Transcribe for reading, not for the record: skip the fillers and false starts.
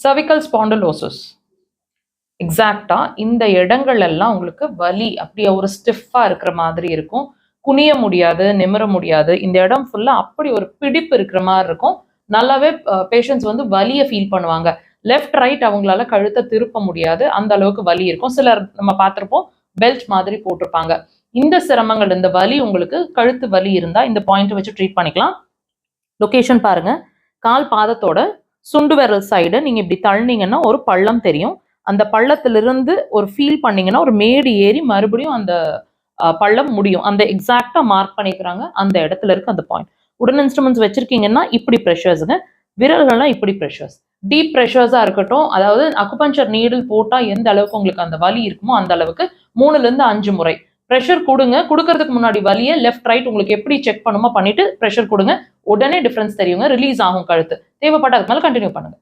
cervical spondylosis. எக்ஸாக்டா இந்த இடங்கள் எல்லாம் உங்களுக்கு வலி அப்படியே ஒரு ஸ்டிஃபா இருக்கிற மாதிரி இருக்கும். குனிய முடியாது, நிமிர முடியாது. இந்த இடம் ஃபுல்லா அப்படி ஒரு பிடிப்பு இருக்கிற மாதிரி இருக்கும். நல்லாவே பேஷண்ட்ஸ் வந்து வலியை ஃபீல் பண்ணுவாங்க. லெஃப்ட் ரைட் அவங்களால கழுத்தை திருப்ப முடியாது, அந்த அளவுக்கு வலி இருக்கும். சிலர் நம்ம பார்த்துருப்போம் பெல்ட் மாதிரி போட்டிருப்பாங்க. இந்த சிரமங்கள், இந்த வலி உங்களுக்கு கழுத்து வலி இருந்தா இந்த பாயிண்ட் வச்சு ட்ரீட் பண்ணிக்கலாம். லொகேஷன் பாருங்க, கால் பாதத்தோட சுண்டு விரல் சைடு நீங்க இப்படி தள்ளினீங்கன்னா ஒரு பள்ளம் தெரியும். அந்த பள்ளத்திலிருந்து ஒரு ஃபீல் பண்ணீங்கன்னா ஒரு மேடு ஏறி மறுபடியும் அந்த பள்ளம் முடியும். அந்த எக்ஸாக்டா மார்க் பண்ணிக்கிறாங்க, அந்த இடத்துல இருக்கு அந்த பாயிண்ட். உடன் இன்ஸ்ட்ருமெண்ட்ஸ் வச்சிருக்கீங்கன்னா இப்படி ப்ரெஷர்ஸுங்க, விரல்கள்லாம் இப்படி ப்ரெஷர்ஸ். டீப் ப்ரெஷர்ஸா இருக்கட்டும், அதாவது அக்குபஞ்சர் நீடில் போட்டா எந்த அளவுக்கு உங்களுக்கு அந்த வலி இருக்குமோ அந்த அளவுக்கு 3லிருந்து 5 முறை ப்ரெஷர் கொடுங்க. கொடுக்கறதுக்கு முன்னாடி வலியை லெஃப்ட் ரைட் உங்களுக்கு எப்படி செக் பண்ணுமோ பண்ணிட்டு ப்ரெஷர் கொடுங்க. உடனே டிஃபரன்ஸ் தெரியுங்க, ரிலீஸ் ஆகும் கழுத்து. தேவைப்பட்ட அதுக்கு மேலே கண்டினியூ பண்ணுங்க.